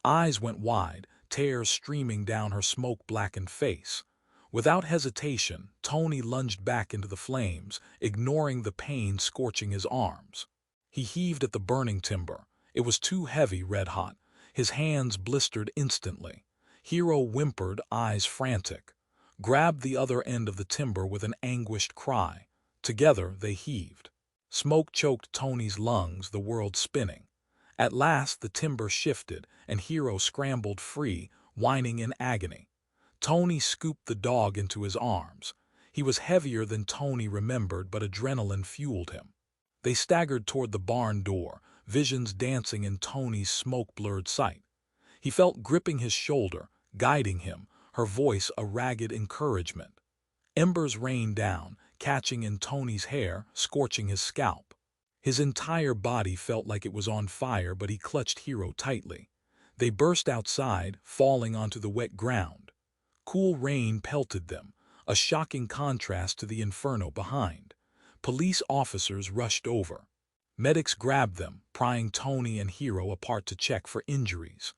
S1: Eyes went wide, tears streaming down her smoke-blackened face. Without hesitation, Tony lunged back into the flames, ignoring the pain scorching his arms. He heaved at the burning timber. It was too heavy, red-hot. His hands blistered instantly. Hero whimpered, eyes frantic. Grabbed the other end of the timber with an anguished cry. Together they heaved. Smoke choked Tony's lungs, the world spinning. At last the timber shifted, and Hero scrambled free, whining in agony. Tony scooped the dog into his arms. He was heavier than Tony remembered, but adrenaline fueled him. They staggered toward the barn door, visions dancing in Tony's smoke-blurred sight. He felt gripping his shoulder, guiding him, her voice a ragged encouragement. Embers rained down, catching in Tony's hair, scorching his scalp. His entire body felt like it was on fire, but he clutched Hero tightly. They burst outside, falling onto the wet ground. Cool rain pelted them, a shocking contrast to the inferno behind. Police officers rushed over. Medics grabbed them, prying Tony and Hero apart to check for injuries.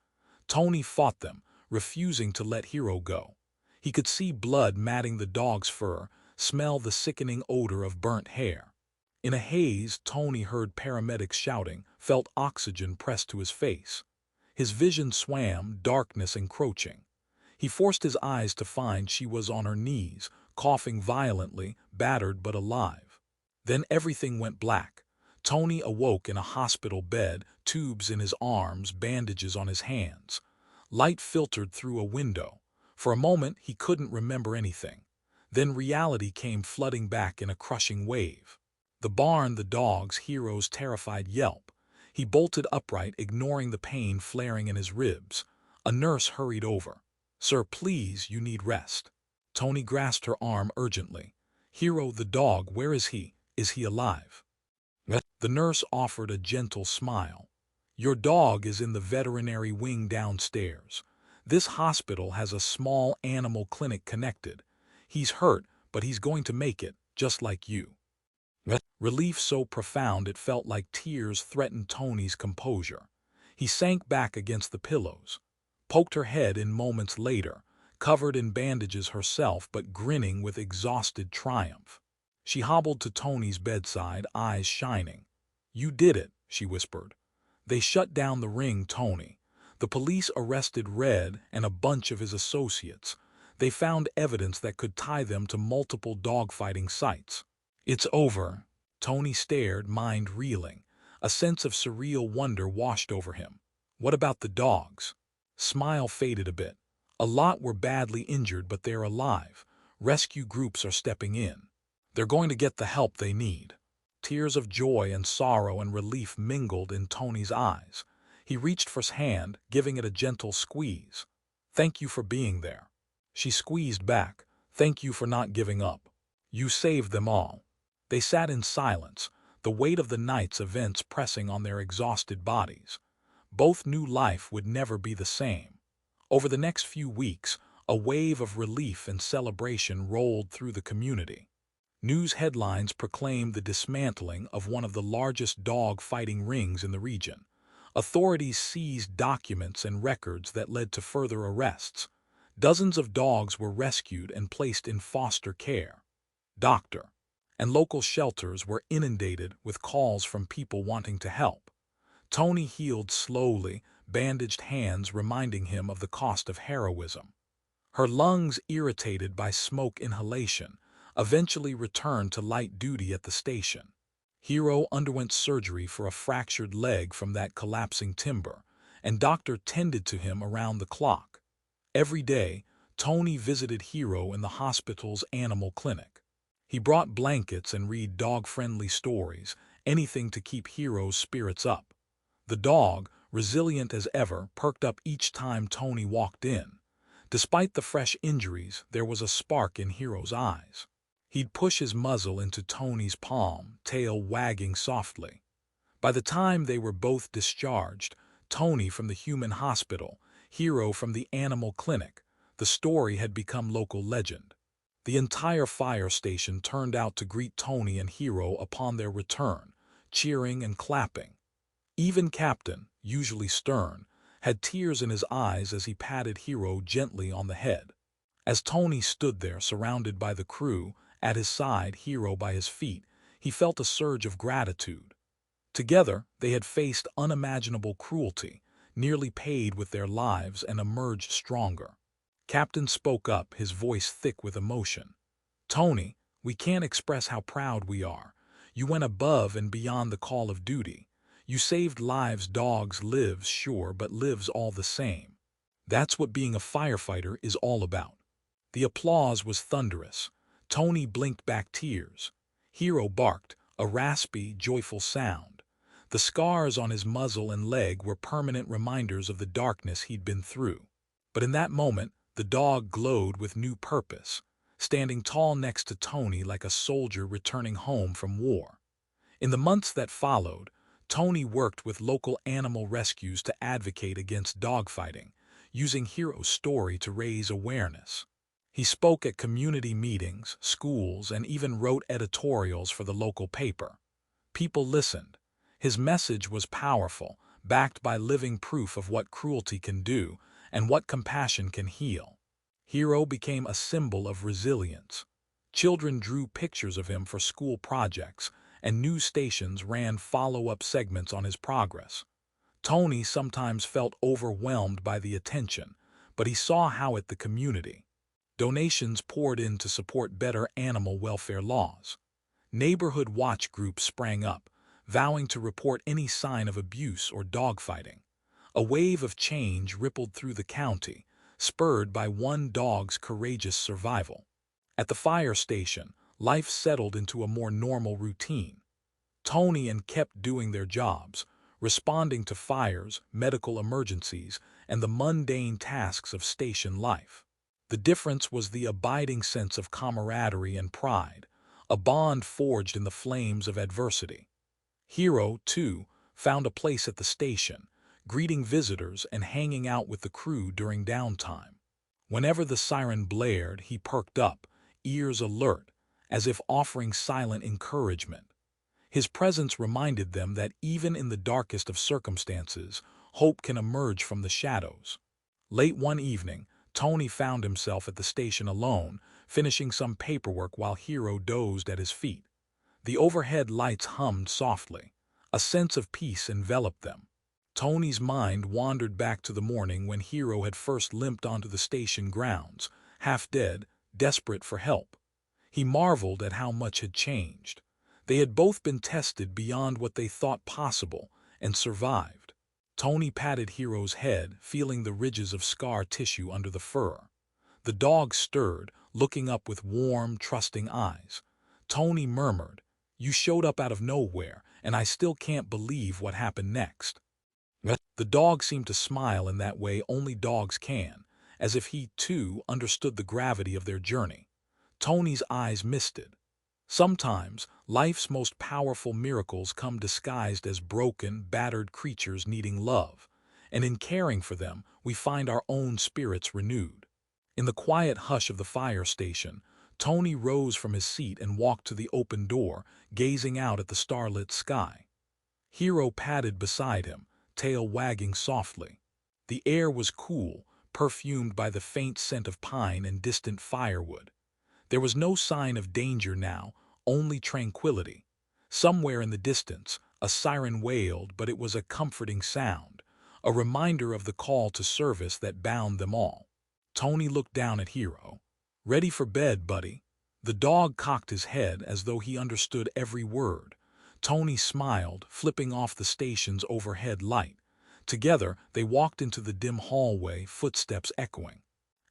S1: Tony fought them, refusing to let Hero go. He could see blood matting the dog's fur, smell the sickening odor of burnt hair. In a haze, Tony heard paramedics shouting, felt oxygen pressed to his face. His vision swam, darkness encroaching. He forced his eyes to find she was on her knees, coughing violently, battered but alive. Then everything went black. Tony awoke in a hospital bed, tubes in his arms, bandages on his hands. Light filtered through a window. For a moment, he couldn't remember anything. Then reality came flooding back in a crushing wave. The barn, the dogs, Hero's terrified yelp. He bolted upright, ignoring the pain flaring in his ribs. A nurse hurried over. "Sir, please, you need rest." Tony grasped her arm urgently. "Hero, the dog, where is he? Is he alive?" The nurse offered a gentle smile. "Your dog is in the veterinary wing downstairs. This hospital has a small animal clinic connected. He's hurt, but he's going to make it, just like you." Relief so profound it felt like tears threatened Tony's composure. He sank back against the pillows. Poked her head in moments later, covered in bandages herself but grinning with exhausted triumph. She hobbled to Tony's bedside, eyes shining. "You did it," she whispered. "They shut down the ring, Tony. The police arrested Red and a bunch of his associates. They found evidence that could tie them to multiple dogfighting sites. It's over." Tony stared, mind reeling. A sense of surreal wonder washed over him. "What about the dogs?" Smile faded a bit. "A lot were badly injured, but they're alive. Rescue groups are stepping in. They're going to get the help they need." Tears of joy and sorrow and relief mingled in Tony's eyes. He reached for his hand, giving it a gentle squeeze. "Thank you for being there." She squeezed back. "Thank you for not giving up. You saved them all." They sat in silence, the weight of the night's events pressing on their exhausted bodies. Both knew life would never be the same. Over the next few weeks, a wave of relief and celebration rolled through the community. News headlines proclaimed the dismantling of one of the largest dog-fighting rings in the region. Authorities seized documents and records that led to further arrests. Dozens of dogs were rescued and placed in foster care. Doctor and local shelters were inundated with calls from people wanting to help. Tony healed slowly, bandaged hands reminding him of the cost of heroism. Her lungs, irritated by smoke inhalation, eventually returned to light duty at the station. Hero underwent surgery for a fractured leg from that collapsing timber, and doctor tended to him around the clock. Every day, Tony visited Hero in the hospital's animal clinic. He brought blankets and read dog-friendly stories, anything to keep Hero's spirits up. The dog, resilient as ever, perked up each time Tony walked in. Despite the fresh injuries, there was a spark in Hero's eyes. He'd push his muzzle into Tony's palm, tail wagging softly. By the time they were both discharged, Tony from the human hospital, Hero from the animal clinic, the story had become local legend. The entire fire station turned out to greet Tony and Hero upon their return, cheering and clapping. Even Captain, usually stern, had tears in his eyes as he patted Hero gently on the head. As Tony stood there surrounded by the crew, at his side, Hero by his feet, he felt a surge of gratitude. Together, they had faced unimaginable cruelty, nearly paid with their lives, and emerged stronger. Captain spoke up, his voice thick with emotion. "Tony, we can't express how proud we are. You went above and beyond the call of duty. You saved lives, dogs, lives, sure, but lives all the same. That's what being a firefighter is all about." The applause was thunderous. Tony blinked back tears. Hero barked, a raspy, joyful sound. The scars on his muzzle and leg were permanent reminders of the darkness he'd been through. But in that moment, the dog glowed with new purpose, standing tall next to Tony like a soldier returning home from war. In the months that followed, Tony worked with local animal rescues to advocate against dogfighting, using Hero's story to raise awareness. He spoke at community meetings, schools, and even wrote editorials for the local paper. People listened. His message was powerful, backed by living proof of what cruelty can do and what compassion can heal. Hero became a symbol of resilience. Children drew pictures of him for school projects, and news stations ran follow-up segments on his progress. Tony sometimes felt overwhelmed by the attention, but he saw how the community. Donations poured in to support better animal welfare laws. Neighborhood watch groups sprang up, vowing to report any sign of abuse or dogfighting. A wave of change rippled through the county, spurred by one dog's courageous survival. At the fire station, life settled into a more normal routine. Tony and kept doing their jobs, responding to fires, medical emergencies, and the mundane tasks of station life. The difference was the abiding sense of camaraderie and pride, a bond forged in the flames of adversity. Hero, too, found a place at the station, greeting visitors and hanging out with the crew during downtime. Whenever the siren blared, he perked up, ears alert, as if offering silent encouragement. His presence reminded them that even in the darkest of circumstances, hope can emerge from the shadows. Late one evening, Tony found himself at the station alone, finishing some paperwork while Hero dozed at his feet. The overhead lights hummed softly. A sense of peace enveloped them. Tony's mind wandered back to the morning when Hero had first limped onto the station grounds, half dead, desperate for help. He marveled at how much had changed. They had both been tested beyond what they thought possible and survived. Tony patted Hero's head, feeling the ridges of scar tissue under the fur. The dog stirred, looking up with warm, trusting eyes. Tony murmured, "You showed up out of nowhere, and I still can't believe what happened next." The dog seemed to smile in that way only dogs can, as if he, too, understood the gravity of their journey. Tony's eyes misted. Sometimes, life's most powerful miracles come disguised as broken, battered creatures needing love, and in caring for them, we find our own spirits renewed. In the quiet hush of the fire station, Tony rose from his seat and walked to the open door, gazing out at the starlit sky. Hero padded beside him, tail wagging softly. The air was cool, perfumed by the faint scent of pine and distant firewood. There was no sign of danger now, only tranquility. Somewhere in the distance, a siren wailed, but it was a comforting sound, a reminder of the call to service that bound them all. Tony looked down at Hero. "Ready for bed, buddy?" The dog cocked his head as though he understood every word. Tony smiled, flipping off the station's overhead light. Together, they walked into the dim hallway, footsteps echoing.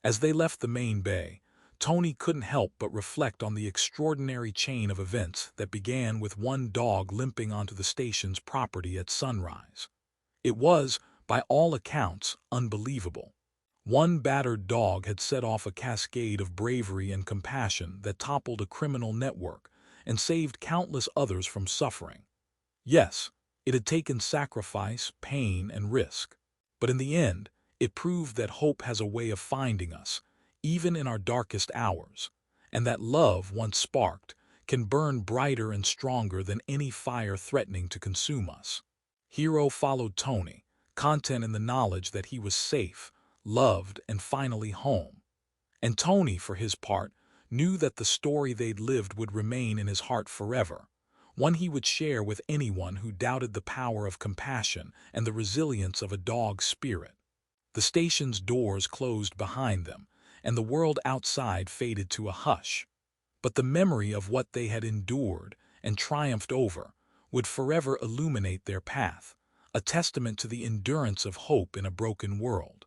S1: As they left the main bay, Tony couldn't help but reflect on the extraordinary chain of events that began with one dog limping onto the station's property at sunrise. It was, by all accounts, unbelievable. One battered dog had set off a cascade of bravery and compassion that toppled a criminal network and saved countless others from suffering. Yes, it had taken sacrifice, pain, and risk. But in the end, it proved that hope has a way of finding us, even in our darkest hours, and that love, once sparked, can burn brighter and stronger than any fire threatening to consume us. Hero followed Tony, content in the knowledge that he was safe, loved, and finally home. And Tony, for his part, knew that the story they'd lived would remain in his heart forever, one he would share with anyone who doubted the power of compassion and the resilience of a dog's spirit. The station's doors closed behind them, and the world outside faded to a hush. But the memory of what they had endured and triumphed over would forever illuminate their path, a testament to the endurance of hope in a broken world.